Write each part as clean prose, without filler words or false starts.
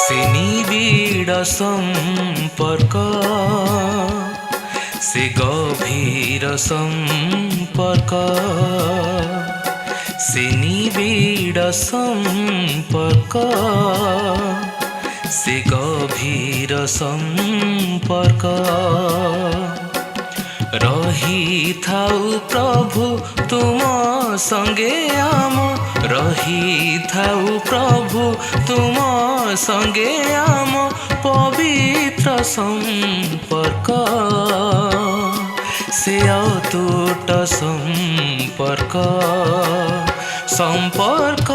से निबिड़ संपर्क से गभीर संपर्क से निबिड़ संपर्क से गभीर संपर्क रही थाउ प्रभु तुम संगे आम रही थाउ प्रभु तुम संगे आम पवित्र संपर्क से अतूट संपर्क संपर्क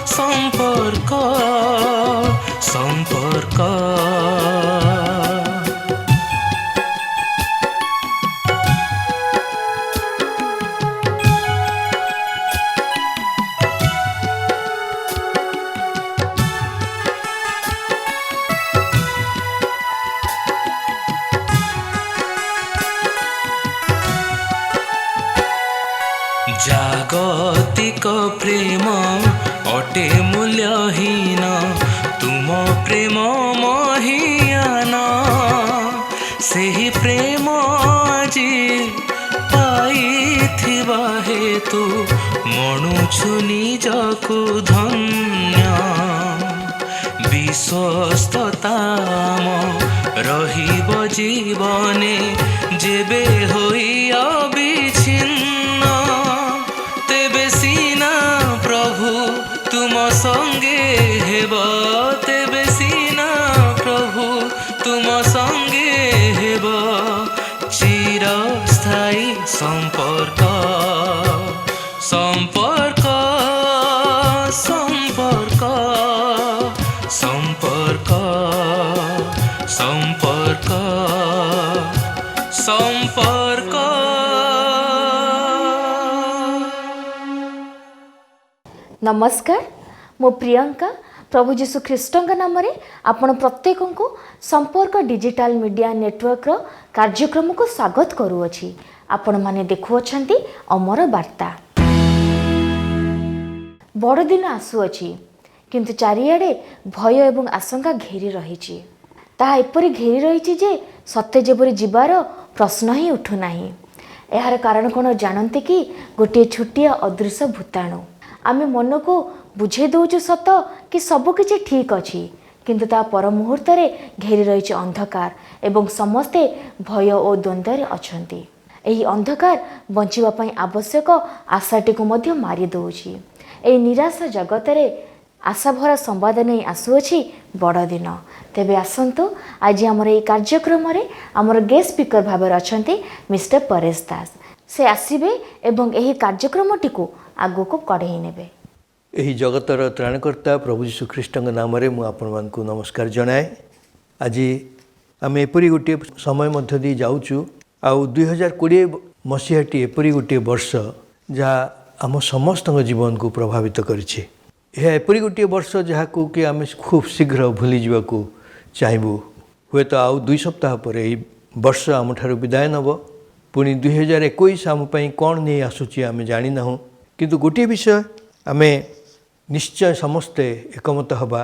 संपर्क संपर्क जागतिक प्रेम अटे मूल्यहीन तुम प्रेम महियान सेही प्रेम आज पाइथिबा हेतु मणुछु निजकु धन्य विश्वस्तताम रहिब जीवने जेबे होई अविच्छिन्न तेबे सीना प्रभु तुम संगे हेब तेबे सीना प्रभु तुम संगे हेब चिरस्थायी संपर्क संपर्क संपर्क संपर्क संपर्क संपर्क। नमस्कार मो प्रियंका प्रभु जीशु ख्रीष्टंक नाम रे आपण प्रत्येक को संपर्क डिजिटल मीडिया नेटवर्क रो कार्यक्रम को स्वागत करूअछि। आपण माने देखुअछंती अमर वार्ता। बड़ दिन आसुअछि किंतु चारिआडे भय एवं आशंका घेरी रहिछि। ताहा एपरि घेरी रहिछि जे सत्य जेपरि जीवार प्रश्न ही उठु नाही। एहार कारण कोन जानते कि गोटे छुटिया अदृश्य भूताणु आमे मन को बुझे दौचु सत कि सब किछि ठीक अछि किंतु ता पर मुहूर्त रे घेरी रहिछि अंधकार एवं समस्ते भय और द्वंद्व रे अछंती। एही अंधकार बंचिबा पई आवश्यक आशाटी को मध्य मारी दउछि। एही निराशा जगत रे आशा भरा संवाद नहीं आसुअछि बड़ दिन। तेबे आसंतु आज हमर एही कार्यक्रम रे हमर गेस्ट स्पीकर भाबे अछंती मिस्टर परेश दास। से आसीबे एवं एही कार्यक्रमटी को आगो को कढ़ेई नेबे। एही जगतर त्राणकर्ता प्रभु यीशु ख्रीष्टंक नाम रे मु आपण मानकु नमस्कार जनाए। आज आम एपरी गोटे समय मध्य दी जाऊचु आउ 2020 मसीहाटी एपरी गोटे वर्ष जहाँ आम समस्त जीवन को प्रभावित करिछि। यह एपरी गोटे वर्ष जहाँ को कि आम खूब शीघ्र भूली जावाकू चाहबू। हुए तो आउ 2 सप्ताह पर यही वर्ष आम ठारू विदाय नब। पुणी 2021 आम पई कौन नहीं आसुची आम जानी ना किंतु गोटे विषय आम निश्चय समस्ते एकमत हवा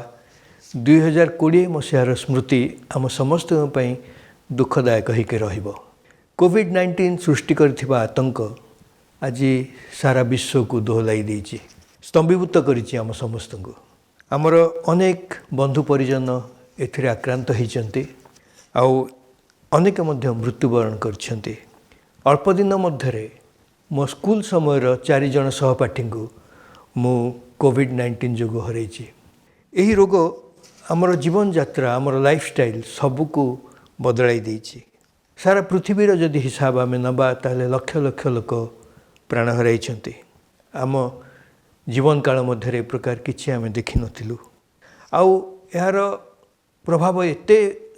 2020 मसीहार स्मृति आम समस्त दुखदायक होकर रहिबो। कोविड-19 सृष्टि करथिबा आतंक आज सारा विश्व को दोहलाई देछि, स्तंभीभूत करिछि आम समस्त को। आमर अनेक बंधु परिजन एथिरे आक्रांत होइछन्ति आउ अनेक मध्य मृत्युवरण करछन्ति। अल्प दिन मध्यरे मो स्कूल समयर 4 जन सहपाठी को मु कोविड-19 जोगो हरैछि। एही रोग आमर जीवन यात्रा आमर लाइफस्टाइल सबको बदलाई देछि। सारा पृथ्वीर जदि हिसाब आम नबा ताले लक्ष लक्ष लोक प्राण हराइछन्ति। आम जीवन काल मध्यरे प्रकार किछि आम देखि नथिलु। आउ यार प्रभाव एते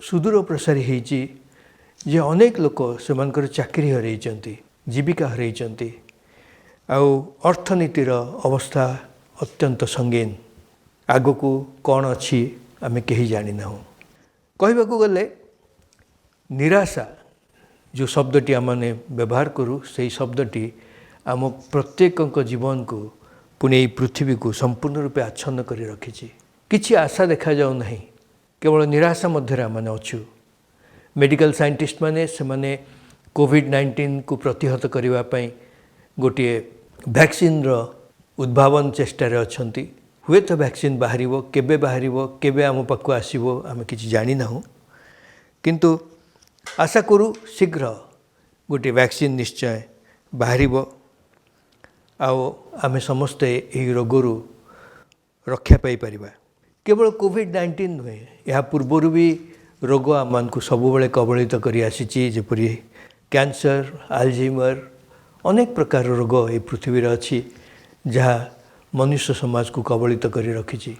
सुदूर प्रसारी होइछि जे अनेक लोक सेमानकर चाकरी हराइछन्ति, जीविका हराइछन्ति। आउ अर्थनीतिर अवस्था अत्यंत संगीन। आगको कौन अच्छी आम कहीं जानी ना। कहवाक गले निराशा जो शब्दटी आमने व्यवहार करूँ से शब्दटी आम प्रत्येक जीवन को पुणे पृथ्वी को संपूर्ण रूपे आच्छन्न कर रखी। किछि आशा देखा जाऊ नहीं, केवल निराशा मध्य आम अच्छु। मेडिकल साइंटिस्ट माने से कोविड-19 को प्रतिहत करने गोटे वैक्सीन उद्भावन चेष्टार अच्छा। हुए तो वैक्सीन बाहर केबे बाहर केबे आम पाक आसो आम कि जानी ना, किंतु आशा करूँ शीघ्र गोटे वैक्सीन निश्चय बाहर आम समस्ते यही रोगरू रक्षा पाई परिबा। केवल कोविड-19 नुहे, या पूर्वर भी रोग आम को सब बेले कबलित कर आसी, जेपरी कैंसर, अल्जाइमर, अनेक प्रकार रोग ये पृथ्वी अच्छी जहाँ मनुष्य समाज को कबलित कर रखी।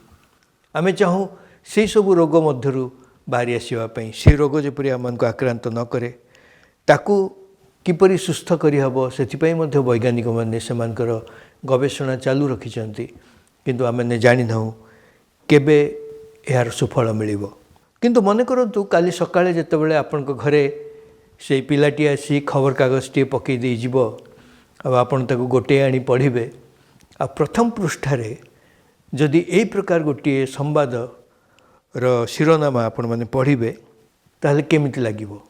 आम चाहूँ से सब रोग मध्य बाहरी आसवाई, से रोग जपरी आम को आक्रांत न करे ताकू किपरि सुस्थ करहब से वैज्ञानिक मैंने से गवेषणा चालू रखिंट, किंतु आम जानी ना केबे यार सुफल मिल। किंतु मन करतु काली सकाळे जेतेबेले आपण घरे से पिलाटी आसी खबर कागज टे पकई दे जीव आपण ताको गोटे आनी पढ़िबे आ प्रथम पृष्ठारे जदि एई प्रकार गोटे संवाद रो शिरोनामा आपण माने पढ़िबे ताहले केमिति लागिबो।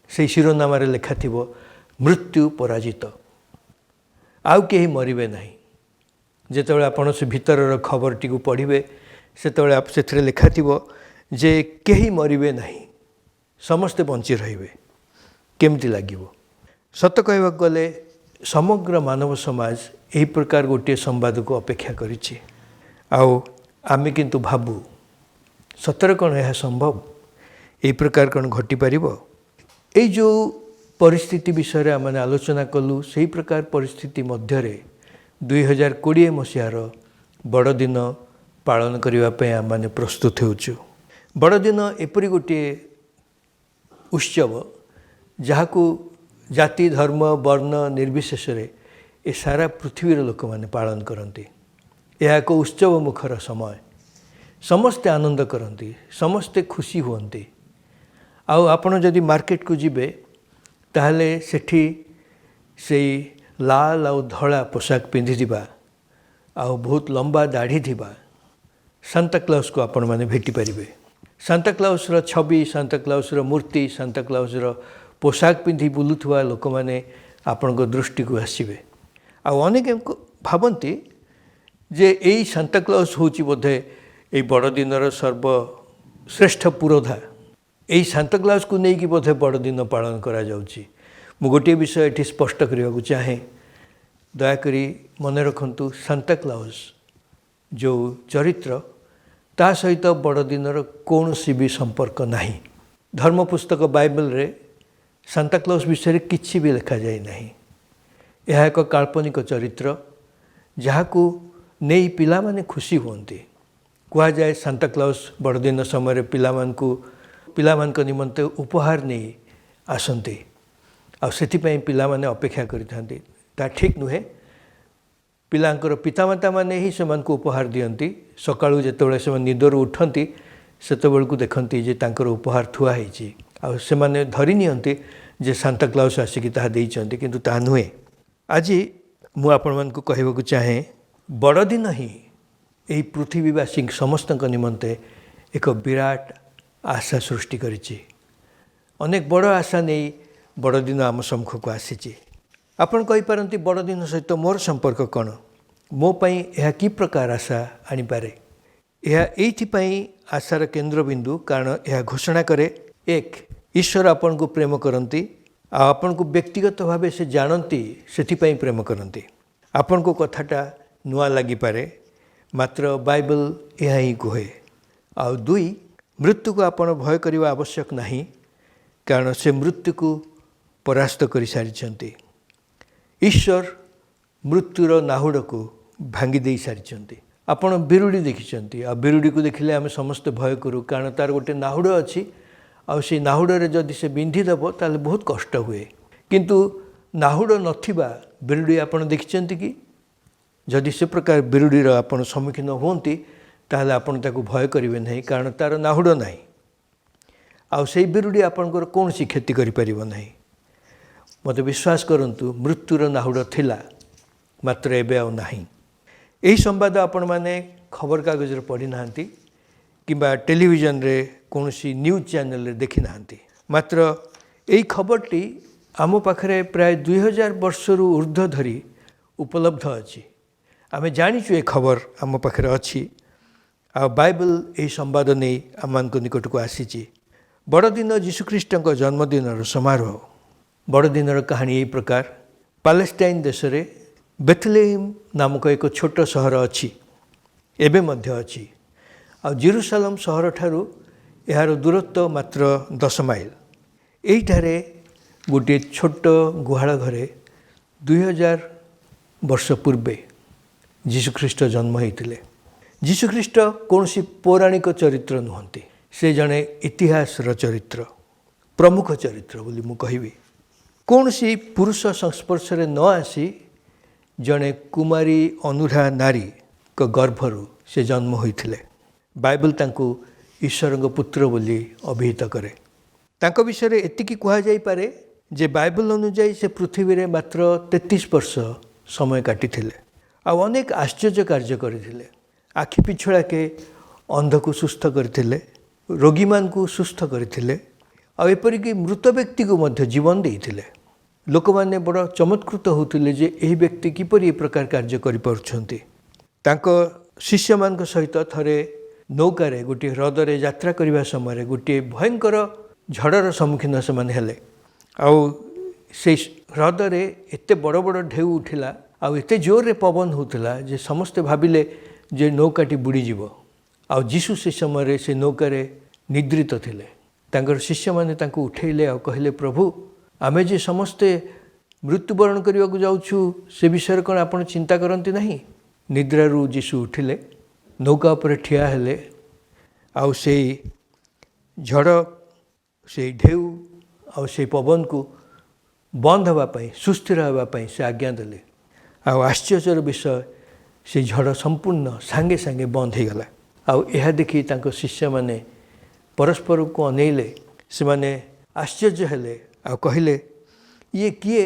से शिरोनामारे लेखा थिबो मृत्यु पराजित, आउ केही मरिबे नाही। जेतेबेले आपण से भितरर खबरटी को पढ़िबे सेतेबेले आप सेथरे लेखा थिबो जे केही मरिबे नाही, समस्ते बंची रहिबे। केमिति लागिबो? सत कहबाक गले समग्र मानव समाज यही प्रकार गोटे संवाद को अपेक्षा करिछि। आउ आमे किंतु भाबू सतर कौन यह संभव, यही प्रकार कौन घटी पारिबो? ए जो परिस्थिति विषय आम आलोचना कलु, से प्रकार परिस्थिति मध्य 2020 मसीहार बड़दिन पालन करने आम मैंने प्रस्तुत होचु। बड़दिन एपरी गोटे उत्सव जहाँ को जाति धर्म वर्ण निर्विशेष ए सारा पृथ्वीर लोक मैंने पालन करती। यह एक उत्सव मुखर समय, समस्ते आनंद करती, समस्ते खुशी हुंती। आउ आपण जदि मार्केट को जिबे ताहले सेठी से लाल आउ धड़ा पोशाक पिंधि दिबा आउ बहुत लंबा दाढ़ी थिबा सांता क्लॉज को आपण माने भेटी परिबे। सांता क्लॉज रो छवि, सांता क्लॉज रो मूर्ति, सांता क्लॉज रो पोशाक पिंधि बुलुथुवा लोक माने आपण को दृष्टि को आसीबे। आउ अनेक भाबंती जे एई सांता क्लॉज होची बोधे एई बड़दिनर सर्वश्रेष्ठ पुरोधा। यही सांता क्लॉज को लेकिन बोधे बड़दिन पालन करा जाउची। मु गोटे विषय ये स्पष्ट करने को चाहे, दयाकोरी मन रखु सांता क्लॉज जो चरित्र ता सहित बड़दिनर कौन सी भी संपर्क नहीं। धर्म पुस्तक बाइबल रे सांता क्लॉज विषय किछि भी लिखा जाए नहीं। यह एक काल्पनिक चरित्र जहाँ को नहीं पिला माने खुशी हुंती। कह जाए सांता क्लॉज बड़दिन समय पिलामान निमंते उपहार नहीं आसती आपाई पिला माने अपेक्षा करिथांती। ता ठीक नुहे। पिलांकर पितामाता माने ही सेमान को उपहार दियंती। सकाळू जेतेबेले से निदर उठंती सेतेबेल को देखंती जे तांकर उपहार थुआ ହେଇଛି आ सेमाने धरि नियंती जे सांता क्लॉज आसिकी ताहा देइचंती, किंतु ताहा नुहे। आज मु आपण मान को कहबा को चाहे बड़दिन ही एही पृथ्वीवासी समस्तक निमंते एक विराट आशा सृष्टि करिछि। अनेक बड़ आशा नहीं बड़दिन आम सम्मुख को आसी। आपण कहि पारंती बड़दिन सहित मोर संपर्क कौन, मो पई यह कि प्रकार आशा आनी पारे। यह एइथिपई आशार केन्द्रबिंदु कारण यह घोषणा करे एक ईश्वर आपन को प्रेम करती, आपन को व्यक्तिगत भाव से जानती, सेथिपई प्रेम करती। आपन को कथाटा नुआ लगी पारे, मात्र बाइबल यह ही कहे। आ दुई मृत्यु को आपण भय करने आवश्यक नहीं, कारण से मृत्यु को परास्त कर सारी। ईश्वर मृत्युर नाहुड़ को भांगी दे सारी। आपण बिरुड़ी देखी, आ बिरुड़ी को देखिले आम समस्त भय करूँ, कारण तार गोटे नाहुड़ अच्छी। आई नाहुड़े जदि से बिंधिदेव ताले बहुत कष्ट हुए। किंतु नाहुड़ नथिबा बिरुड़ी आपण देखिछंती कि जदि से प्रकार बिरुड़ीर आपण सम्मुखीन हुंती ताहले आपण ताको भय करिवे नहीं, कारण तार नाहुड़ नाही। आउ से बिरुड़ी आपणकर कौन सी क्षति करि परिबो नाही। मते विश्वास करंतु मृत्युर नाहुड़ थिला, मात्र एबे आउ नाही। एही संवाद आपण माने ଖବରକାଗଜରେ ପଢ଼ି ନାହାନ୍ତି କିମ୍ବା ଟେଲିଭିଜନରେ କୌଣସି ନ୍ୟୁଜ୍ ଚ୍ୟାନେଲରେ ଦେଖି ନାହାନ୍ତି। ମାତ୍ର ଏହି ଖବରଟି ଆମ ପାଖରେ ପ୍ରାୟ 2000 ବର୍ଷରୁ ଉର୍ଦ୍ଧ୍ୱ ଧରି ଉପଲବ୍ଧ ଅଛି। ଆମେ ଜାଣିଛୁ ଏ ଖବର ଆମ ପାଖରେ ଅଛି ଆଉ ବାଇବଲ ଏହି ସମ୍ବାଦ ନେଇ ଆମମାନଙ୍କ ନିକଟକୁ ଆସିଛି। ବଡ଼ଦିନ ଯୀଶୁଖ୍ରୀଷ୍ଟଙ୍କ ଜନ୍ମଦିନର ସମାରୋହ। ବଡ଼ଦିନର କାହାଣୀ ଏହି ପ୍ରକାର। ପାଲେଷ୍ଟାଇନ ଦେଶରେ ବେଥଲେହେମ୍ ନାମକ ଏକ ଛୋଟ ସହର ଅଛି, ଏବେ ମଧ୍ୟ ଅଛି। ଆଉ ଜେରୁସାଲମ ସହରଠାରୁ ଏହାର ଦୂରତ୍ୱ ମାତ୍ର 10 ମାଇଲ। ଏଇଠାରେ ଗୋଟିଏ ଛୋଟ ଗୁହାଳ ଘରେ 2000 ବର୍ଷ ପୂର୍ବେ ଯୀଶୁଖ୍ରୀଷ୍ଟ ଜନ୍ମ ହୋଇଥିଲେ। ଯୀଶୁଖ୍ରୀଷ୍ଟ କୌଣସି ପୌରାଣିକ ଚରିତ୍ର ନୁହନ୍ତି, ସେ ଜଣେ ଇତିହାସର ଚରିତ୍ର, ପ୍ରମୁଖ ଚରିତ୍ର ବୋଲି ମୁଁ କହିବି। କୌଣସି ପୁରୁଷ ସଂସ୍ପର୍ଶରେ ନ ଆସି ଜଣେ କୁମାରୀ ଅନୁରା ନାରୀଙ୍କ ଗର୍ଭରୁ ସେ ଜନ୍ମ ହୋଇଥିଲେ। ବାଇବଲ ତାଙ୍କୁ ଈଶ୍ୱରଙ୍କ ପୁତ୍ର ବୋଲି ଅଭିହିତ କରେ। ତାଙ୍କ ବିଷୟରେ ଏତିକି କୁହାଯାଇପାରେ ଯେ ବାଇବଲ ଅନୁଯାୟୀ ସେ ପୃଥିବୀରେ ମାତ୍ର 33 ବର୍ଷ ସମୟ କାଟିଥିଲେ ଆଉ ଅନେକ ଆଶ୍ଚର୍ଯ୍ୟ କାର୍ଯ୍ୟ କରିଥିଲେ। ଆଖି ପିଛୁଳାକେ ଅନ୍ଧକୁ ସୁସ୍ଥ କରିଥିଲେ, ରୋଗୀମାନଙ୍କୁ ସୁସ୍ଥ କରିଥିଲେ ଆଉ ଏପରିକି ମୃତ ବ୍ୟକ୍ତିକୁ ମଧ୍ୟ ଜୀବନ ଦେଇଥିଲେ। ଲୋକମାନେ ବଡ଼ ଚମତ୍କୃତ ହେଉଥିଲେ ଯେ ଏହି ବ୍ୟକ୍ତି କିପରି ଏ ପ୍ରକାର କାର୍ଯ୍ୟ କରିପାରୁଛନ୍ତି। ତାଙ୍କ ଶିଷ୍ୟମାନଙ୍କ ସହିତ ଥରେ ନୌକାରେ ଗୋଟିଏ ହ୍ରଦରେ ଯାତ୍ରା କରିବା ସମୟରେ ଗୋଟିଏ ଭୟଙ୍କର ଝଡ଼ର ସମ୍ମୁଖୀନ ସେମାନେ ହେଲେ। ଆଉ ସେଇ ହ୍ରଦରେ ଏତେ ବଡ଼ ବଡ଼ ଢେଉ ଉଠିଲା ଆଉ ଏତେ ଜୋରରେ ପବନ ହେଉଥିଲା ଯେ ସମସ୍ତେ ଭାବିଲେ ଯେ ନୌକାଟି ବୁଡ଼ିଯିବ। ଆଉ ଯୀଶୁ ସେ ସମୟରେ ସେ ନୌକାରେ ନିଦ୍ରିତ ଥିଲେ। ତାଙ୍କର ଶିଷ୍ୟମାନେ ତାଙ୍କୁ ଉଠେଇଲେ ଆଉ କହିଲେ, ପ୍ରଭୁ, ଆମେ ଯେ ସମସ୍ତେ ମୃତ୍ୟୁବରଣ କରିବାକୁ ଯାଉଛୁ ସେ ବିଷୟରେ କ'ଣ ଆପଣ ଚିନ୍ତା କରନ୍ତି ନାହିଁ? ନିଦ୍ରାରୁ ଯୀଶୁ ଉଠିଲେ, ନୌକା ଉପରେ ଠିଆ ହେଲେ ଆଉ ସେଇ ଝଡ଼, ସେଇ ଢେଉ ଆଉ ସେଇ ପବନକୁ ବନ୍ଦ ହେବା ପାଇଁ, ସୁସ୍ଥିର ହେବା ପାଇଁ ସେ ଆଜ୍ଞା ଦେଲେ। ଆଉ ଆଶ୍ଚର୍ଯ୍ୟର ବିଷୟ, ସେ ଝଡ଼ ସମ୍ପୂର୍ଣ୍ଣ ସାଙ୍ଗେ ସାଙ୍ଗେ ବନ୍ଦ ହୋଇଗଲା। ଆଉ ଏହା ଦେଖି ତାଙ୍କ ଶିଷ୍ୟମାନେ ପରସ୍ପରକୁ ଅନେଇଲେ। ସେମାନେ ଆଶ୍ଚର୍ଯ୍ୟ ହେଲେ ଆଉ କହିଲେ, ଇଏ କିଏ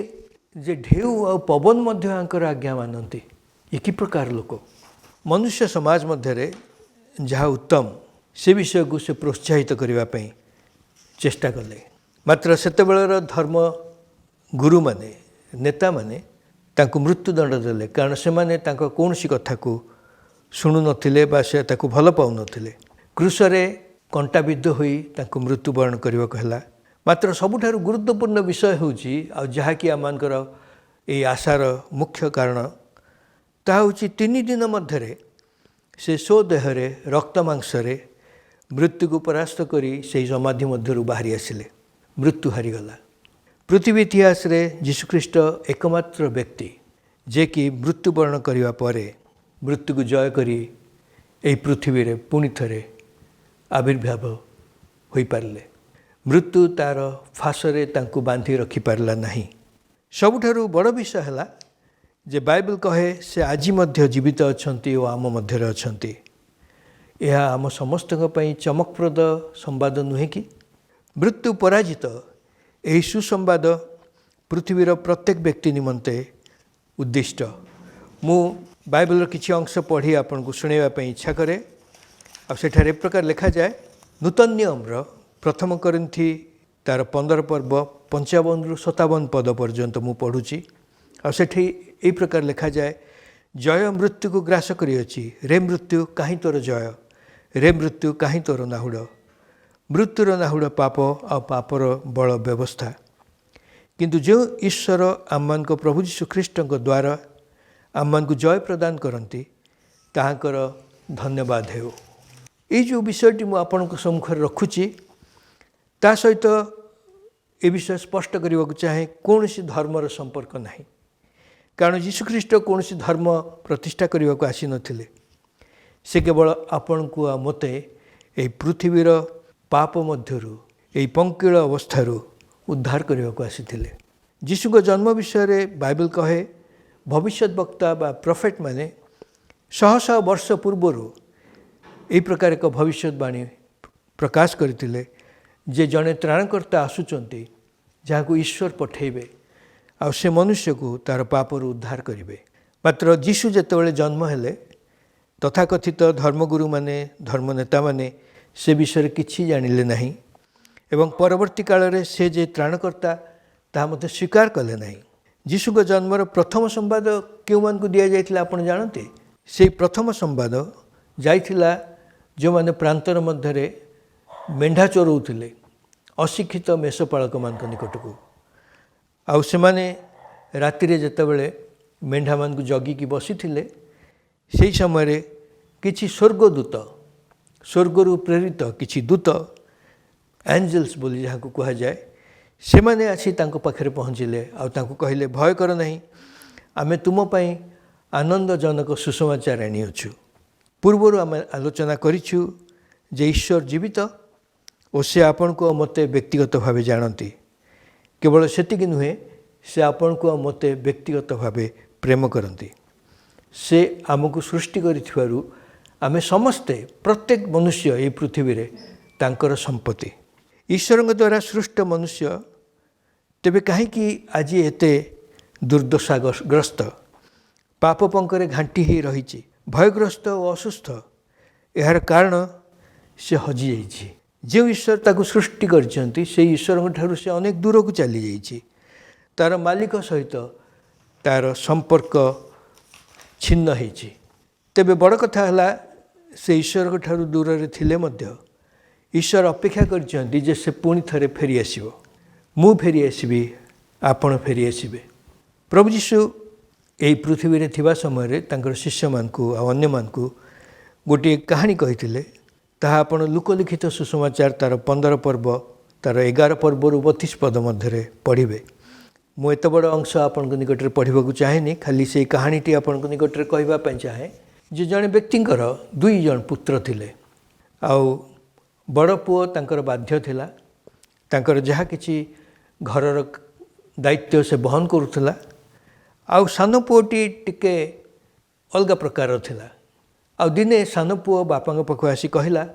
ଯେ ଢେଉ ଆଉ ପବନ ମଧ୍ୟ ଆଙ୍କର ଆଜ୍ଞା ମାନନ୍ତି? ଏ କି ପ୍ରକାର ଲୋକ? ମନୁଷ୍ୟ ସମାଜ ମଧ୍ୟରେ ଯାହା ଉତ୍ତମ ସେ ବିଷୟକୁ ସେ ପ୍ରୋତ୍ସାହିତ କରିବା ପାଇଁ ଚେଷ୍ଟା କଲେ। ମାତ୍ର ସେତେବେଳର ଧର୍ମ ଗୁରୁମାନେ, ନେତାମାନେ ତାଙ୍କୁ ମୃତ୍ୟୁଦଣ୍ଡ ଦେଲେ, କାରଣ ସେମାନେ ତାଙ୍କ କୌଣସି କଥାକୁ ଶୁଣୁନଥିଲେ ବା ସେ ତାକୁ ଭଲ ପାଉନଥିଲେ। କ୍ରୁଶରେ କଣ୍ଟାବିଦ୍ଧ ହୋଇ ତାଙ୍କୁ ମୃତ୍ୟୁବରଣ କରିବାକୁ ହେଲା। ମାତ୍ର ସବୁଠାରୁ ଗୁରୁତ୍ୱପୂର୍ଣ୍ଣ ବିଷୟ ହେଉଛି, ଆଉ ଯାହାକି ଆମମାନଙ୍କର ଏଇ ଆଶାର ମୁଖ୍ୟ କାରଣ, ତାହା ହେଉଛି 3 ଦିନ ମଧ୍ୟରେ ସେ ସ୍ୱଦେହରେ ରକ୍ତ ମାଂସରେ ମୃତ୍ୟୁକୁ ପରାସ୍ତ କରି ସେହି ସମାଧି ମଧ୍ୟରୁ ବାହାରି ଆସିଲେ। ମୃତ୍ୟୁ ହାରିଗଲା। ପୃଥିବୀ ଇତିହାସରେ ଯୀଶୁଖ୍ରୀଷ୍ଟ ଏକମାତ୍ର ବ୍ୟକ୍ତି ଯେ କି ମୃତ୍ୟୁବରଣ କରିବା ପରେ ମୃତ୍ୟୁକୁ ଜୟ କରି ଏହି ପୃଥିବୀରେ ପୁଣି ଥରେ ଆବିର୍ଭାବ ହୋଇପାରିଲେ। ମୃତ୍ୟୁ ତା'ର ଫାଶରେ ତାଙ୍କୁ ବାନ୍ଧି ରଖିପାରିଲା ନାହିଁ। ସବୁଠାରୁ ବଡ଼ ବିଷୟ ହେଲା ଯେ ବାଇବଲ କହେ ସେ ଆଜି ମଧ୍ୟ ଜୀବିତ ଅଛନ୍ତି ଓ ଆମ ମଧ୍ୟରେ ଅଛନ୍ତି। ଏହା ଆମ ସମସ୍ତଙ୍କ ପାଇଁ ଚମକପ୍ରଦ ସମ୍ବାଦ ନୁହେଁ କି? ମୃତ୍ୟୁ ପରାଜିତ, ଏହି ସୁସମ୍ବାଦ ପୃଥିବୀର ପ୍ରତ୍ୟେକ ବ୍ୟକ୍ତି ନିମନ୍ତେ ଉଦ୍ଦିଷ୍ଟ। ମୁଁ ବାଇବଲର କିଛି ଅଂଶ ପଢ଼ି ଆପଣଙ୍କୁ ଶୁଣାଇବା ପାଇଁ ଇଚ୍ଛା କରେ। ଆଉ ସେଠାରେ ଏ ପ୍ରକାର ଲେଖାଯାଏ, ନୂତନ ନିୟମର 1 କରିନ୍ଥୀ ତା'ର 15 ପର୍ବ 55ରୁ 57 ପଦ ପର୍ଯ୍ୟନ୍ତ ମୁଁ ପଢ଼ୁଛି। ଆଉ ସେଠି ଏହି ପ୍ରକାର ଲେଖାଯାଏ, ଜୟ ମୃତ୍ୟୁକୁ ଗ୍ରାସ କରିଅଛି, ରେ ମୃତ୍ୟୁ କାହିଁ ତୋର ଜୟ, ରେ ମୃତ୍ୟୁ କାହିଁ ତୋର ନାହୁଡ଼। ମୃତ୍ୟୁର ନାହୁଡ଼ ପାପ ଆଉ ପାପର ବଳ ବ୍ୟବସ୍ଥା। କିନ୍ତୁ ଯେଉଁ ଈଶ୍ୱର ଆମମାନଙ୍କ ପ୍ରଭୁ ଯୀଶୁଖ୍ରୀଷ୍ଟଙ୍କ ଦ୍ୱାରା ଆମମାନଙ୍କୁ ଜୟ ପ୍ରଦାନ କରନ୍ତି, ତାହାଙ୍କର ଧନ୍ୟବାଦ ହେଉ। ଏଇ ଯେଉଁ ବିଷୟଟି ମୁଁ ଆପଣଙ୍କ ସମ୍ମୁଖରେ ରଖୁଛି, ତା ସହିତ ଏ ବିଷୟ ସ୍ପଷ୍ଟ କରିବାକୁ ଚାହେଁ, କୌଣସି ଧର୍ମର ସମ୍ପର୍କ ନାହିଁ। କାରଣ ଯୀଶୁଖ୍ରୀଷ୍ଟ କୌଣସି ଧର୍ମ ପ୍ରତିଷ୍ଠା କରିବାକୁ ଆସିନଥିଲେ। ସେ କେବଳ ଆପଣଙ୍କୁ ଆଉ ମୋତେ ଏହି ପୃଥିବୀର ପାପ ମଧ୍ୟରୁ, ଏହି ପଙ୍କିଳ ଅବସ୍ଥାରୁ ଉଦ୍ଧାର କରିବାକୁ ଆସିଥିଲେ। ଯୀଶୁଙ୍କ ଜନ୍ମ ବିଷୟରେ ବାଇବଲ କହେ, ଭବିଷ୍ୟତ ବକ୍ତା ବା ପ୍ରଫେଟ ମାନେ ଶହ ଶହ ବର୍ଷ ପୂର୍ବରୁ ଏହି ପ୍ରକାର ଏକ ଭବିଷ୍ୟତବାଣୀ ପ୍ରକାଶ କରିଥିଲେ ଯେ ଜଣେ ତ୍ରାଣକର୍ତ୍ତା ଆସୁଛନ୍ତି, ଯାହାକୁ ଈଶ୍ୱର ପଠାଇବେ ଆଉ ସେ ମନୁଷ୍ୟକୁ ତା'ର ପାପରୁ ଉଦ୍ଧାର କରିବେ। ମାତ୍ର ଯୀଶୁ ଯେତେବେଳେ ଜନ୍ମ ହେଲେ, तथाकथित धर्मगुरु माने धर्मनेता माने से विषय किछि जानिले नाही एवं परवर्ती काल रे से जे त्राणकर्ता ताहा मते स्वीकार कले नाही। यीशुक जन्मर प्रथम संवाद केउ मान को दिया जाइथिला आपण जानते? से प्रथम संवाद जाइथिला जो माने प्रांतर मध्य रे मेंढा चोरौथिले अशिक्षित मेषपालक मान निकट को आउ से माने राति रे जेतेबेले मेंढा मान को जगी की बसी थिले से समय रे किछि स्वर्गदूत स्वर्गरु प्रेरित किछि दूत एंजल्स बोली जहाँ को कहा जाए से माने आसी तांको पाखरे पहुँचिले आ तांको कहिले भय कर नहीं आमे तुम पई आनंदजनक सुसमाचार आनी अछु। पूर्वर आम आलोचना करिछु जे ईश्वर जीवित और से आपण को मते व्यक्तिगत भाव जानती। केवल सेतिक नुहे से आपण को मते व्यक्तिगत भाव प्रेम करती। से आमको सृष्टि करिथिबारु आमे समस्ते प्रत्येक मनुष्य ये पृथ्वी रे तांकर संपत्ति। ईश्वर द्वारा सृष्ट मनुष्य तेबे कहीं आज एते दुर्दशाग्रस्त पाप पंकरे घांटी ही रही भयग्रस्त और असुस्थ यार कारण से हजि जाइछि। जो ईश्वर ताको सृष्टि करछंती से ईश्वर ठारू से अनेक दूर को चली जाइछि। तार मालिक सहित तार संपर्क छिन्न होइछि। तेबे बड़ कथा हला से ईश्वर ठारू दूर रे थिले मध्य ईश्वर अपेक्षा करछंती जे से पुणी थरे फेरी आसिबो। मु फेरी आसबि आपण फेरी आसबे। प्रभु यीशु यही पृथ्वी रे थिबा समय रे तांकर शिष्य मानकु आ अन्य मानकु गोटे कहानी कहिथिले। ताहा आपण लोकलिखित सुसमाचार तार 15 पर्व तार 11 पर्व रु 32 पद मध्य पढ़िबे। मु एत बड़ अंश आपण निकट रे पढ़िबाकू चाहेनी, खाली से कहानीटी आपण निकट रे कहबा पई चाहे जे जणे व्यक्तिंकर 2 जण पुत्र थिले। आउ बड़ पुओ तांकर बाध्य थिला, तांकर जहा किछि घरर दायित्व से बहन करुथला। आउ सान पुओटी टिके अलगा प्रकार थिला। आउ दिने सान पुओ बापा पाखु आसी कहला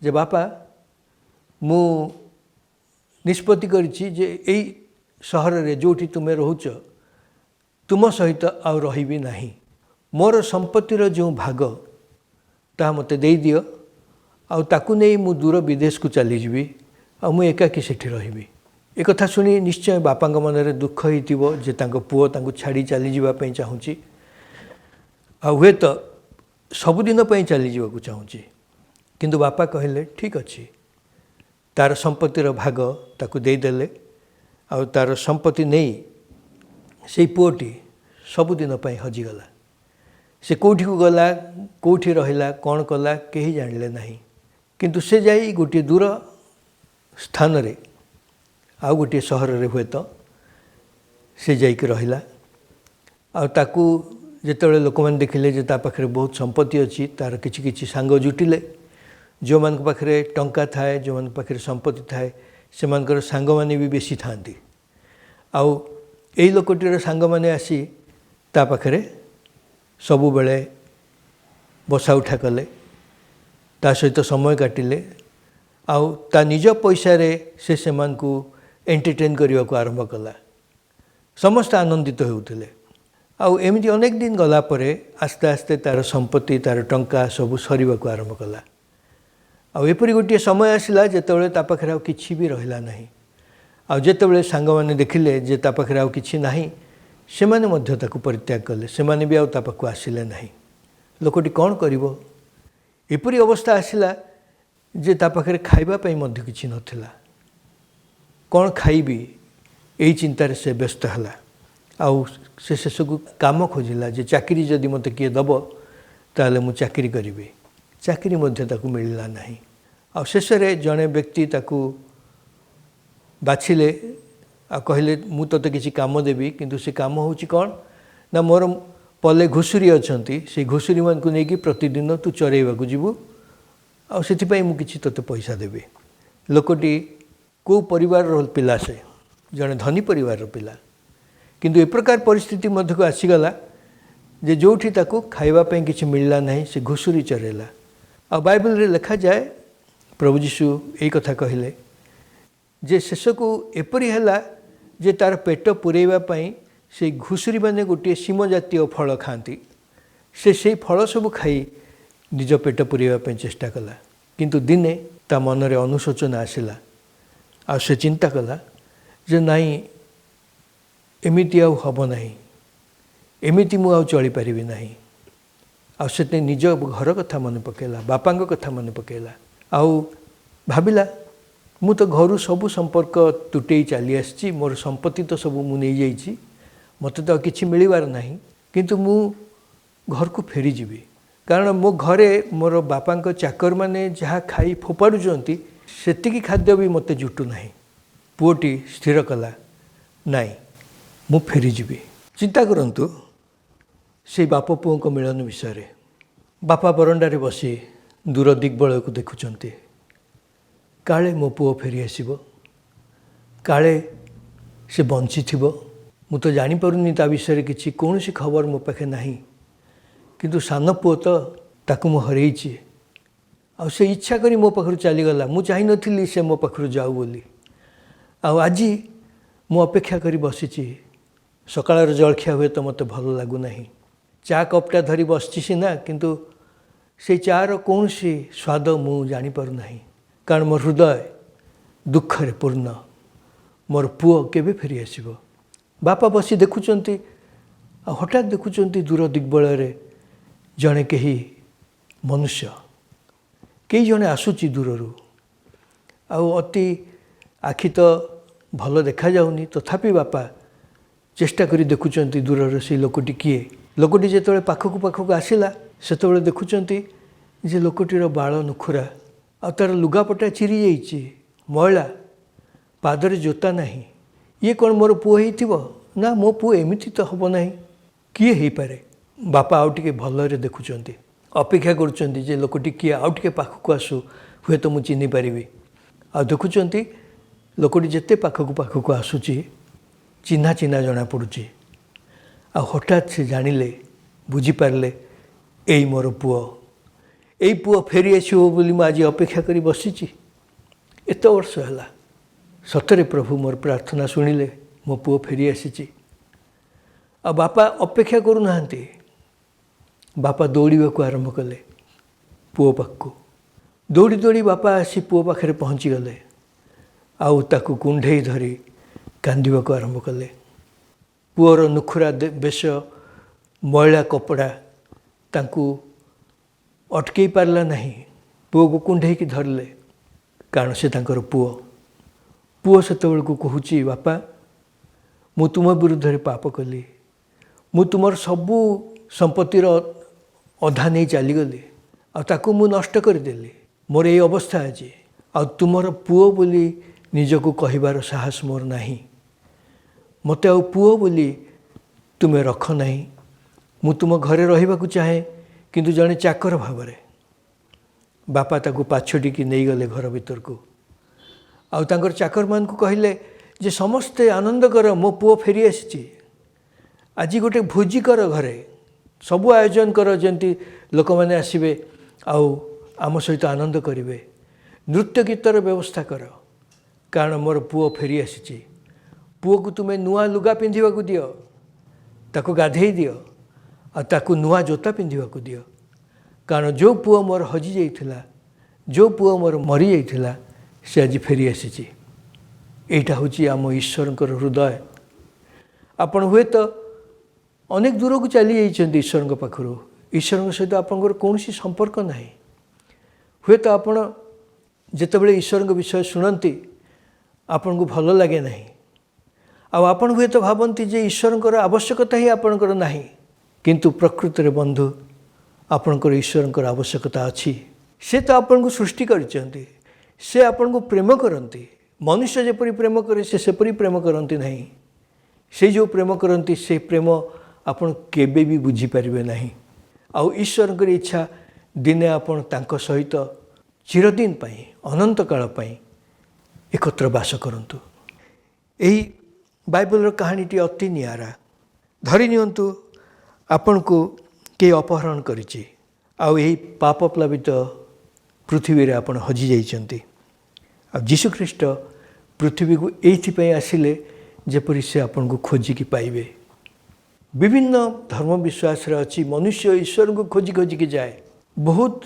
जे बापा मु निष्पत्ति करिछि जे एई सहर रे जोठी तुमे रहुच तुम सहित आउ रहिबी नाही। मोर संपत्तिर जो भाग ता मते देई दियो आउ ताकू नहीं मु दूर विदेश को चली जीवी आ मु एकाकी सेठी रहिबी। एक कथा सुनी निश्चय बापा मन में दुख होइतिबो जे तांको पुओ तांको छाड़ी चली जीवा पई चाहूची आ हुए तो सबुदिन पई चली जीवाकू चाहूची। किंतु बापा कहले ठीक अछि, तार संपत्तिर भाग ताकू देई देले आ तार संपत्ति नहीं से पुओटी सबुदिन पई हजिगला। से कोठी को गला कोठी रहिला कौन कला केही जानिले नाही। किंतु से जाई गोटे दूर स्थान रे आउ गोटे सहर रे हुए तो से जाइक रहिला। आ ताकू जेतेबेले लोक मैंने देखिले जे ता पाखरे बहुत संपत्ति अच्छी, तार किछि किछि सांग जुटिले। जो मान पाखरे टंका थाए, जो मान पाखरे संपत्ति थाए, से मानकर सांग माने भी बेसी थांती। आउ एई लोकटीर सांग माने आसी ता पाखरे सबु बेले बसा उठा कले, ता सहित समय काटिले। आउ ता निज पैसा रे से सेमानकु एंटरटेन करने को आरंभ कला। समस्त आनंदित होउथिले। आउ एमती अनेक दिन गला परे आस्ते आस्ते तार संपत्ति तार टंका सबू सरीबा को आरंभ कला। आउ एपरि गोटे समय आसिला जेतेबेले ता पाखरे आउ किछि भी रहिला नाही। आउ जेतेबेले सांग माने देखिले जे ता पाखरे आउ किछि नाही, सेमाने मध्य ताकू परित्याग कले। सेमाने भी आउ ता पाखु आसिले नाही। लोकटी कौन करिवो? एपरि अवस्था आसिला जे ता पाखरे खाइबा पई मध्य किछि नथिला। कौन खाइबी यही चिंतार से व्यस्त है। आउ से शेषकू काम खोजिला जे चाकरी जदि मते किए दब ताले मु चाकरी करिबी। चाकरी मध्य ताकू मिलला नाही। आउ शेष रे जणे व्यक्ति ताकू बाछिले आ कहले मु तते किछि काम देबी, किंतु से काम होउची कौन ना मोर पले घुसुरी अछंती, से घुसुरी मान को नेकी प्रतिदिन तू चरेइबा को जीवु आ सेति पई मु किछि तते पैसा देबी। लोकटी को परिवार पिला से जड़े धनी परिवार पिला, किंतु ए प्रकार परिस्थिति मध्य को आसीगला जे जोठी ताकू खाइबा पई किछि मिलला नहीं, से घुसुरी चरेला। आ बाइबल रे लिखा जाए प्रभु यीशु एई कथा कहिले जे शेषकू एपरि हैला जे तार पेट पुरेइबा पई से घुसुरी माने गोटे सीम जातीय फल खाती। से फल सब खाई निज पेट पूरैया चेष्टा कला किंतु दिने ता मनरे अनुशोचना आसिला आ से चिंता कला जे नाई एमिति आउ हब नाही एमिति मु आउ चली परिबि नाही आ से निज घर कथा मन पकेला बापा कथा मन पकेला आउ भाविला मु तो घर सबू संपर्क तुटे चली आसी मोर संपत्ति तो सब मु नहीं जाइछि मते तो किछि मिलिबार नाही किंतु मु घर को फेरी जीवी कारण मो घरे मोर बापा चाकर माने जहाँ खाई फोपाड़ुंट सेतिकी खाद्य भी मते जुटू ना पुओटी स्थिर कला नाई मु फेरी जीवी चिंता करंतु से बाप पुओं को मिलन विषय बापा बरंडारे बसी दूर दिग्बलय को देखुंट काले मो पुओ फेरी आसब काले से बंची थी मु तो जानीपारुनी ता विषय किसी कौन सी खबर मो पाखे नहीं किंतु सान पुओ तो ताकू मु हरैछि आ से इच्छा करी मो पाखरु चलीगला मु चाहि नथिली से मो पाखरु जाऊ बोली आज मु अपेक्षा करी बसिछि सकाळर जलखिया हुए तो मते भल लागू नाही चा कपटा धरी बसछि सिना किंतु से चार कौन सी स्वाद मु जानी पारु नाही कारण मोर हृदय दुखरे पूर्ण मोर पुओ केबे फेरी आसीबो बापा बसी देखुचंती आ हठात देखुचंती दूर दिग्बलय जड़े कही मनुष्य कई जड़े आसूची दूररू अति आखि तो भल देखा जाऊनी तथापि बापा चेष्टा करी देखुचंती दूर से लोकटी किए लोकटी जिते पाखक पाखक आसला से देखुचंती जे लोकटीर बाल नुखुरा आ तार लुगापटा चिरी जाइए मैला पादरे जोता नहीं ये कौन मोर पुओ होइथिबो ना मो पुओ एमिति तो हम ना किए हो पारे बापा आउ टिके भलरे देखुचंती अपेक्षा करुचंती जे लोकटी किए आउ टिके पाखक आसु हुए तो मु चिन्हि पारिबी आ देखुचंती लोकटी जेते पाखक आसुची चिन्हा चिन्हा जना पड़ुची आ हठात से जानिले बुझीपारे एई मोर पुओ एई पुओ फेरी आसो बोली मु आज अपेक्षा करी बसीची एत वर्ष है सतरे प्रभु मोर प्रार्थना शुणिले मो पुओ फेरी आसीची आ बापा अपेक्षा करूना बापा दौड़ा को आरंभ कले पुओ पाखु दौड़ी दौड़ी बापा आसी पुओ पाखे पहुँची गले आउ ताकू कुंढे धरी कांदिबा को आरंभ कले पुओर नुखुरा बेश मैला कपड़ा तांकू अटकई पारला नहीं पुओ को कुंढे की धरले कारण से तांकर पुओ पुओ सेतबेल को कहूची बापा मु तुम विरुद्ध रे पाप कली मु तुमर सबू संपत्तिर अधा नहीं चलीगली आकू मु नष्ट करदेली मोर ये अवस्था आज आ तुमर पुओ बोली निजको कहबार साहस मोर नहीं मते आ पुओ बोली तुम्हें रख नहीं मु तुम घरे रहिबा को चाहे किंतु जड़े चाकर भावरे बापा ताकू पाछोटी नहीं गले घर भीतर को आउ तांकर चाकर मान को कहले जे समस्ते आनंद कर मो पुओ फेरी आसी आज गोटे भोजी कर घरे सबू आयोजन कर जंती लोक मैंने आसबे आम सहित आनंद करेंगे नृत्य गीतर व्यवस्था कर कारण मोर पुओ फेरी आसी पुओ को तुम्हें नुआ लुगा पिंधिबा को दियो ताको गाधे दियो आ ताको नुआ जोता पिंधिबा को दियो कारण जो पुओ मोर हजि जाइथिला जो पुओ मोर मरी जाइथिला से आज फेरी आसी एटा होची आम ईश्वरंकर हृदय आपण हुए तो अनेक दूर को चली जाइछन्ति ईश्वर पाखरु ईश्वर सहित आपंकर कौन संपर्क ना हुए तो आपण जितेबले ईश्वर विषय शुणती आपन को भल लगे ना आपण हुए तो भावती जे ईश्वर आवश्यकता ही आपणकर ना किंतु प्रकृत रे बंधु आपणकर ईश्वर आवश्यकता अच्छी से तो आपन को सृष्टि करछन्ति से आपन को प्रेम करती मनुष्य जेपरी प्रेम करे से सेपरी प्रेम करती नहीं से जो प्रेम करती से प्रेम आपन केबे भी बुझी पारिबे नहीं आउ ईश्वर इच्छा दिने आपन तांको सहित चिरदिन पाई अनंत काल पाई एकत्र बास करंतु एही बाइबल कहानीटी अति नियारा धरी नियंतु आपन को के अपहरण करिछि आउ एही पाप प्लावित पृथ्वी रे आपन हजि जाइछन्ति आ जीशु ख्रीष्ट पृथ्वी को एइथि आसिले जेपरि से आपन को खोजिकी पाइबे विभिन्न धर्म विश्वास अच्छी मनुष्य ईश्वर को खोजी खोजिकी जाए बहुत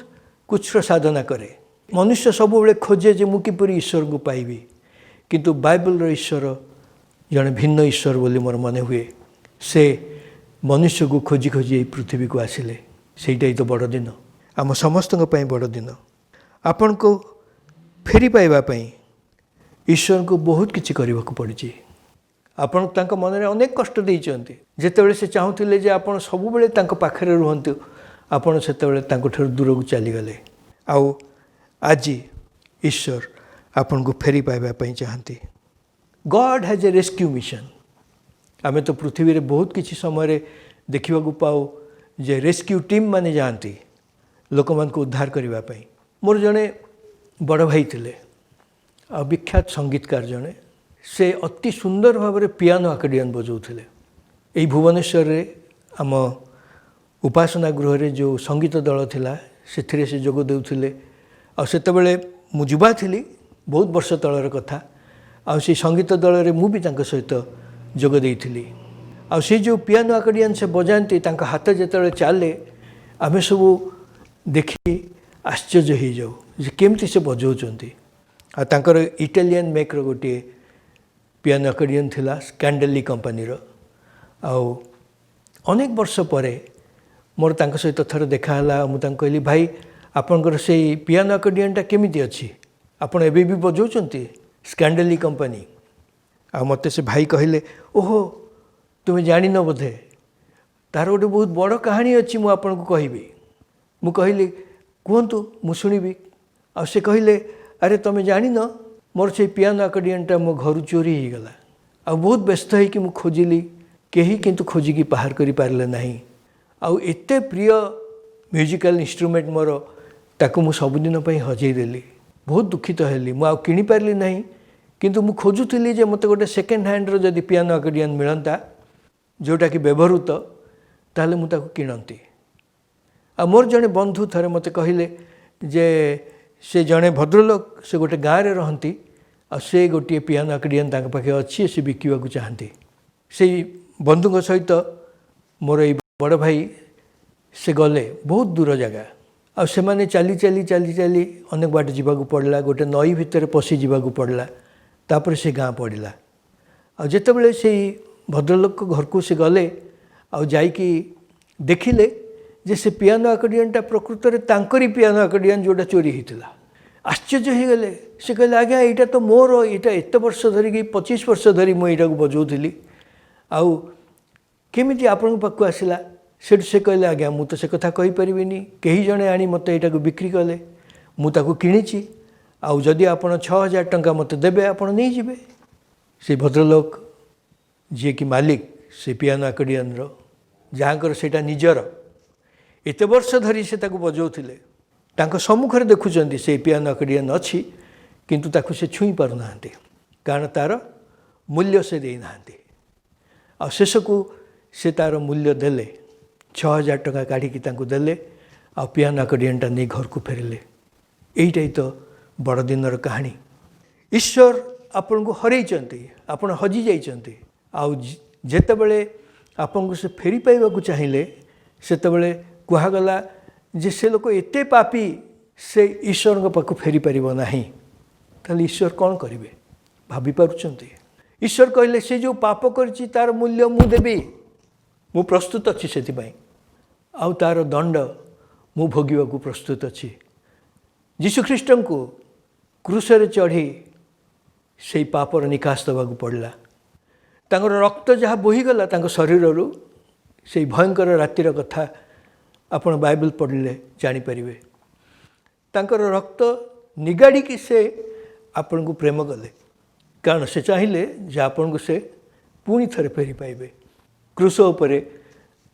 कुछर साधना करे मनुष्य सबुबले खोजे जे मु किपरि ईश्वर को पाइबी किंतु बाइबल ईश्वर जड़े भिन्न ईश्वर बोली मोर मन हुए से मनुष्य को खोजी खोजी ये पृथ्वी को आसिले सेटा ही तो बड़ दिन आम समस्त बड़ दिन आपण को फेरी पाइबा ईश्वर को बहुत किछि करबा को पड़ी आपण तांको मन में अनेक कष्ट देइचंती जेतेबेले से चाहूथिले जे आपण सबुबेले तांको पाखरे रुहंतु आपण सेतेबेले तांको ठर दूर को चली गले आउ आज ईश्वर आपण को फेरी पाइबा चाहती God has a rescue mission आमे तो पृथ्वी रे बहुत किछि समय देखा पाऊ जे रेस्क्यू टीम माने जाती लोक मान को उद्धार करने मोर जड़े बड़ भाई थिले आ विख्यात संगीतकार जड़े से अति सुंदर भाव में पियानो आकर्डियन बजाउथिले एई भुवनेश्वर रे आम उपासना गृह रे जो संगीत दल थिला सेथिरे से जोग देउथिले आ सेतेबेले मु जुबा थिली बहुत वर्ष तलर कथा आ से संगीत दल रे मु भी तांको सहित जोग देइथिली आ से जो पियानो आकर्डियन से बजाती तांको हाथ जेतेबेले चाले आमे सब देखी आश्चर्य हो जाऊ जे केमती से बजाउछंती आ तांकर इटालियन मेकर गोटे पियानो आकर्डियन थिला स्कैंडली कंपनीर आउ अनेक वर्ष पर मोर तांको सहित थर देखाला मु तांको कहली भाई आपनकर से पियानो आकर्डियनटा केमिति अछि आपण एबे भी बजाउछंती स्कैंडली कंपनी आ मते से भाई कहले ओहो तुम जानि न बोधे तार गोटे बहुत बड़ कहानी अछि मु आपन को कहबी मु कहली कहतु मु शुणिबी आ से कहले अरे तुम जानि न मोर से पियानो आकर्डियनटा मो घर चोरी हो गला आ बहुत व्यस्त है कि मु खोजिली केही किंतु खोजिकी बाहर करि पारले नाही आ एते प्रिय म्यूजिकल इंस्ट्रूमेंट मोर ताकू मु सबुदिन पई हजई देली बहुत दुखित हेली मु आ किनि पारली नाही किंतु मु खोजुथिली जे मते गोटे सेकेंड हैंड रो जदी पियानो आकर्डियन मिलंता जोटा कि व्यवहृत ताले मु ताकू किणंती आ मोर जड़े बंधु थरे मते कहले जे से जड़े भद्रलोक से गोटे गाँव में रहती आ से गोटे पियानो आकर्डियन तांके पाखे अच्छी से बिकिबा को चाहती से बंधु सहित मोर ये बड़ भाई से गले बहुत दूर जगह आ से माने चली चली चली चली अनेक बाट जावाक पड़ला गोटे नई भितर पशि जावाक पड़ला तापर से गाँ पड़ला आ जितेबाला से भद्रलोक घर को से गले आ जाइकी देखिले जे से पियानो आकर्डियनटा प्रकृत में तांकरी पियानो आकर्डियन जोटा चोरी होता आश्चर्य हो गले से कहले आज्ञा यहाँ तो मोर यहाँ एत वर्ष धरिकी 25 वर्ष धरी मुझे बजाऊली आउ केमिति आपण पाखु आसला से कहले आज्ञा मु तो से कथा कहि परिबिनी केही जणे आनी मते एटा को बिक्री कले मु ताकू किणिची आउ जदि आपण 6000 टंका मते देबे आपण नहीं जिबे से भद्रलोक जे कि मालिक से पियानो आकर्डियन रो जहाँकर सेटा निजर एत वर्ष धरी से ताकू बजाउथिले तांको सम्मुखरे देखुचंती से पियानो आकर्डियन अछि किंतु ताकू से छुई पारु नाहांती कारण तार मूल्य से देई नाहांती आ शेषकू से तार मूल्य देले 6000 टंका काढ़ी तांको देले आ पियानो आकर्डियनटा नहीं घर को फेरिले एइटा ही तो बड़ दिनर कहानी ईश्वर आपन को हरैचंती आपण हजि जाइचंती आ जेतेबेले आपन को से फेरी पाइबा को चाहिए सेतेबेले कहगला जे से लोक एते पापी से ईश्वर पाक फेरी पार ना ताले ईश्वर कौन करेंगे भाभी पार्टी ईश्वर कहले से जो पाप करछि तार मूल्य मु देबी मु प्रस्तुत अच्छी से आउ तार दंड मु भोगिबा को प्रस्तुत अच्छी जीशुख्रीष्ट को क्रूसरे चढ़ी से पापर निकास दबा पड़ला तांकर रक्त जहाँ बोहीगला तांकर शरीर से भयंकर रातिर कथा आपण बाइबल पढ़ले जानीपर तांकर रक्त निगाड़ी की से आपण को प्रेम कले कारण से चाहिए जे आपण को से पुणी थरे फेरी पाइबे क्रूस उपरे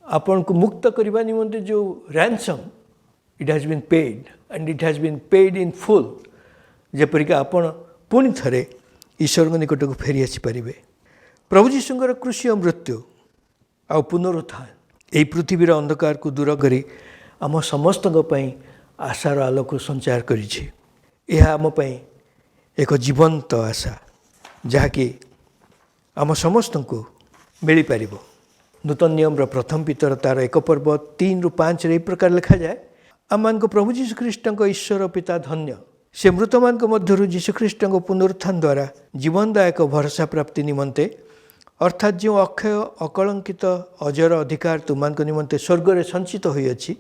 आपण को मुक्त करने निमंते जो ransom it has been paid and it has been paid in full जेपरिक आपण पुणी थरे ईश्वर निकट को फेरी आसीपर प्रभु जीशुଙ୍କର କୃଷି ମୃତ୍ୟु ଆଉ ପୁନରୁତ୍ଥାନ ଏହି ପୃଥିବୀର ଅନ୍ଧକାରକୁ ଦୂର କରି ଆମ ସମସ୍ତଙ୍କ ପାଇଁ ଆଶାର ଆଲୋକ ସଞ୍ଚାର କରିଛି। ଏହା ଆମ ପାଇଁ ଏକ ଜୀବନ୍ତ ଆଶା ଯାହାକି ଆମ ସମସ୍ତଙ୍କୁ ମିଳିପାରିବ। ନୂତନ ନିୟମର ପ୍ରଥମ ପିତର ତାର 1 ପର୍ବ 3-5 ଏହି ପ୍ରକାର ଲେଖାଯାଏ, आमको प्रभु जीशुख्रीष्ट ईश्वर पिता धन्य से मृत मान मध्य जीशुख्रीष्ट पुनरुत्थान द्वारा जीवनदायक भरोसा प्राप्ति निमंते अर्थात जो अक्षय अकलंकित अजर अधिकार तुमान निमंते स्वर्ग में संचित होइछि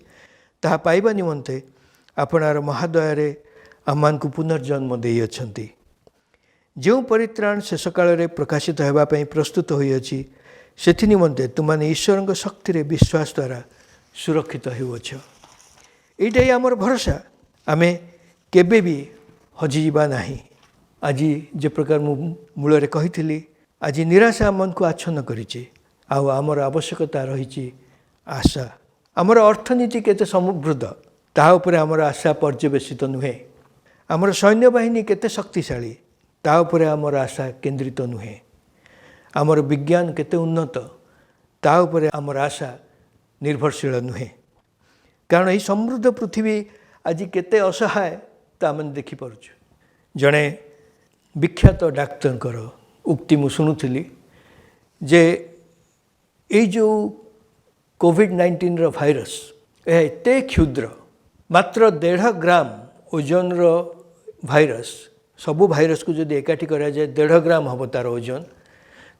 ताहा पाइबा निमंते आपणार महादयार आम को पुनर्जन्म देइछन्ति। जो परित्राण शेष काल प्रकाशित होगापी प्रस्तुत होइछि सेथि निमंते तुमाने ईश्वर शक्ति विश्वास द्वारा सुरक्षित होउछ। एटा ही आमर भरोसा आमे केबे भी हजिजा नाही। आज जे प्रकार मूल कही आज निराशा मन को आच्छन्न करिछि आमर आवश्यकता रही आशा। आमर अर्थनीति केते समृद्ध ता उपरे आमर आशा पर्यवेसित नुहे। आमर सैन्य बाहिनी केते शक्तिशाली ता उपरे आमर आशा केन्द्रित नुहे। आमर विज्ञान केते उन्नत ता उपरे आमर आशा निर्भरशील नुहे। कारण यही समृद्ध पृथ्वी आज केते असहाय ता आम देखिपुँ। जड़े विख्यात डाक्तर उक्ति मु शुणुली जे ये जो कोविड-19 रो भाइरस यह एते क्षुद्र मात्र 1.5 ग्राम ओजन रो भाइरस सबू भाइरस को जदि एकाठी करा जाए 1.5 ग्राम हम तार ओजन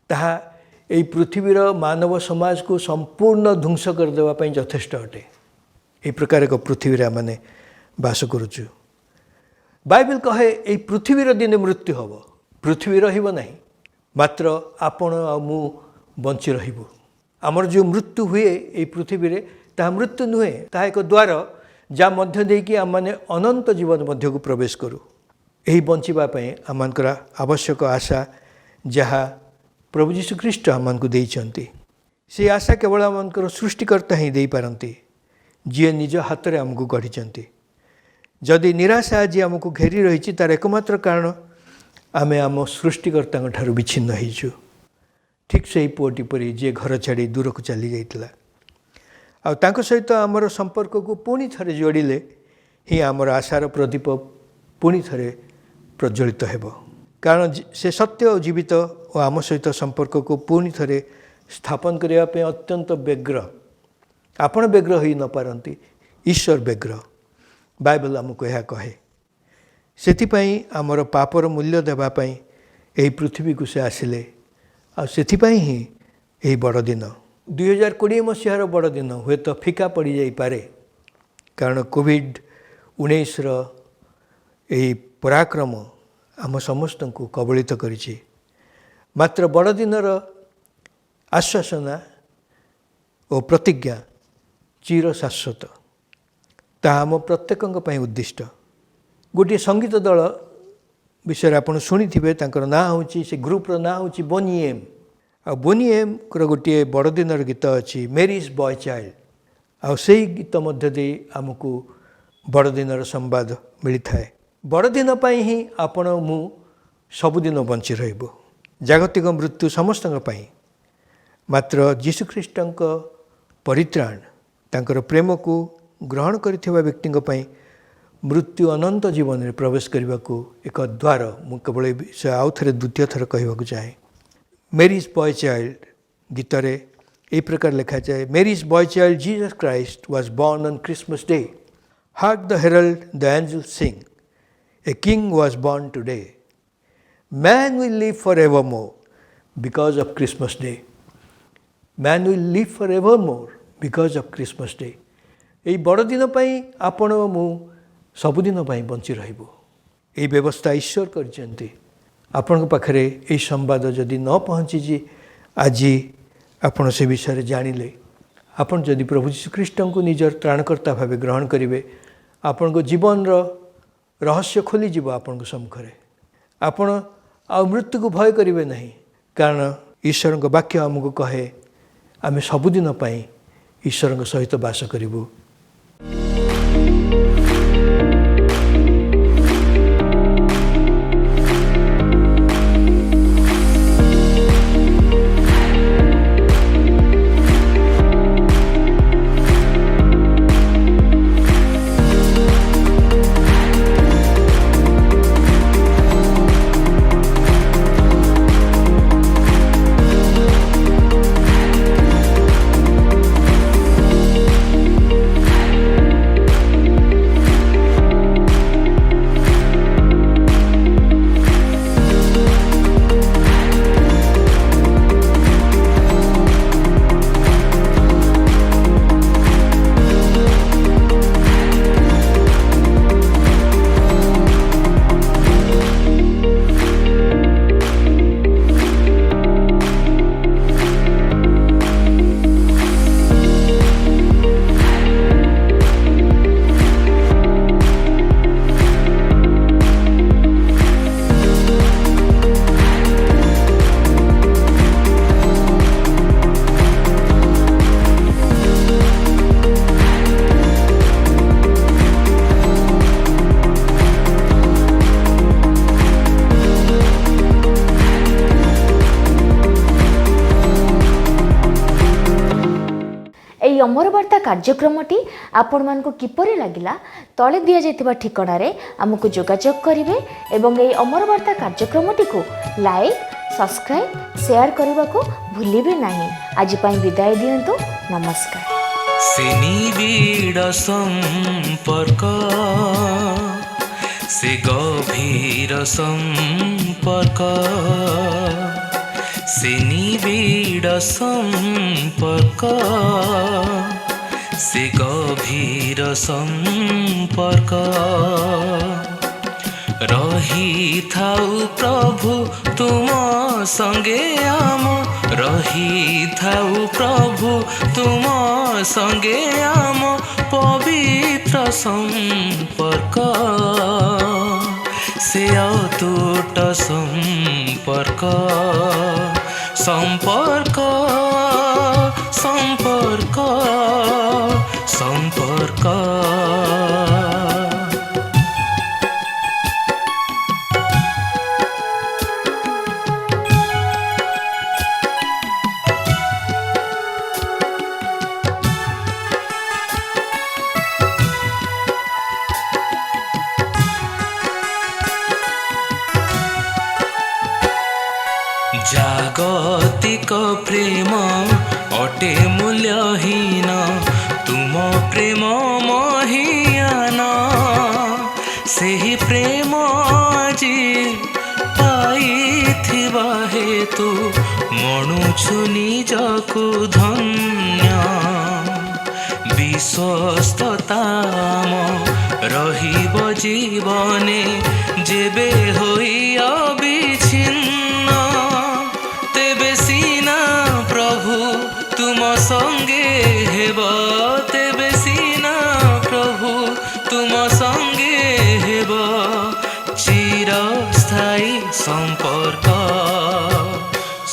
ताहा यही पृथ्वीर मानव समाज को संपूर्ण ध्वंस करदेवाई यथेष्ट अटे। ये प्रकार एक पृथ्वी आम बास करुचु। बाइबल कहे यही पृथ्वीर दिने मृत्यु हम पृथ्वी रहिबो नहीं मात्र आपण आ मु बंची रहिबु। आमर जो मृत्यु हुए ये पृथ्वी रे ता मृत्यु नुहे ता एक द्वार जा मध्य देकी आम माने अनंत जीवन मध्य को प्रवेश करू। यही बंचिबा पई आमनकर आवश्यक आशा जहाँ प्रभु जीशुख्रीष्ट आमको देइछन्ति से आशा केवल आमनकर सृष्टिकर्ता ही दे पारंती जी निज हाथ में आमको गढ़ी। जदि निराशा आज आमको घेरी रही तार एकमात्र कारण आमे आम सृष्टिकर्ता ठारू विच्छिन्न होइछु। ठीक से ही पुअटी परी जे घर छाड़ी दूर को चली जाइतला आ तांको सहित आमर संपर्क को पुणी थरे जोड़िले ही आमर आशार प्रदीप पुणी थरे प्रज्वलित हेब। कारण से सत्य और जीवित और आम सहित संपर्क को पुणी थरे स्थापन करने अत्यंत व्यग्र आपण व्यग्र हो न पारती ईश्वर व्यग्र। बाइबल आमको यह कहे सेथिपाई आमर पापर मूल्य देवाई यही पृथ्वी को से आसिले आथिपाई ही यही बड़ दिन 2020 मसीहार बड़ दिन हुए तो फिका पड़ जाइपे कारण कोविड-19 यही पराक्रम आम समस्त को कबलित करिछि। मात्र बड़ दिनर आश्वासना और प्रतिज्ञा चिर शाश्वत ता आम प्रत्येक उद्दिष्ट। गोटे संगीत दल विषय आप शुणी थे ना हूँ से ग्रुपर ना हूँ बोनिएम आ बोनिएम गोटे बड़ दिन गीत अच्छी मेरीज बॉय चाइल्ड आ से गीत मध्य दे आमको बड़ दिन संवाद मिलता है। बड़ दिन पर ही आपण मु सबुदिन बंची रहिबो। जागतिक मृत्यु समस्त मात्र जीशुख्रीष्ट परित्राण तांकर प्रेम को ग्रहण करिथिबा व्यक्ति मृत्यु अनंत जीवन में प्रवेश करने को एक द्वार मु केवल विषय आउ थे द्वितीय थर कहवाक चाहे। मेरीज बॉय चाइल्ड गीत रे यही प्रकार लिखा जाए Mary's boy child Jesus Christ was born on Christmas day hark the herald the angel sing a king was born today man will live for ever more because of Christmas day man will live for ever more because of Christmas day. यही बड़ दिन आपण मु सबुदिन bunchy रहिबो। यही व्यवस्था ईश्वर करछन्ति। आपण पाखरे यही संवाद जदि न पहुँची आज आपण से विषय जानिले आपण जदि प्रभु श्रीकृष्ण को निजर त्राणकर्ता भाव ग्रहण करेंगे आपण को जीवन रहस्य खोली जीव आपण सम्मुखें आपण आ मृत्यु को भय करेंगे नहीं कारण ईश्वर वाक्य आमको कहे आम सबुदिन ईश्वर सहित बास करूँ। अमर वार्ता कार्यक्रमटी आपण मानकु किपरि लागिला तले दिया जायतिबा ठिकाणारे आमको जोगाजोग करिवे एवं एई अमर वार्ता कार्यक्रमटी को लाइक सब्सक्राइब शेयर करने को भूलिबे नहीं। आज पाई विदाय दियंतु। नमस्कार। से निबिड़ संपर्क से गभीर संपर्क से निबिड़ संपर्क से गभीर संपर्क रही थाउ प्रभु तुम संगे आम रही थाउ प्रभु तुम संगे आम पवित्र संपर्क से अतूट संपर्क संपर्क संपर्क संपर्क जागतिक प्रेम अटे मूल्यहीन तुम प्रेम महियान सेही प्रेम जी पाइथिबा हेतु मणुछु निजकु धन्य विश्वस्तताम रहिब जीवने जेबे होई अविच्छिन्न तेबे सीना प्रभु तुम संगे हेब तेबे सीना प्रभु तुम संगे हेब चिरस्थायी संपर्क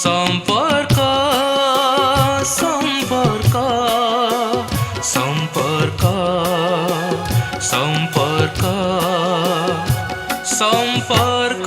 संपर्क संपर्क संपर्क संपर्क संपर्क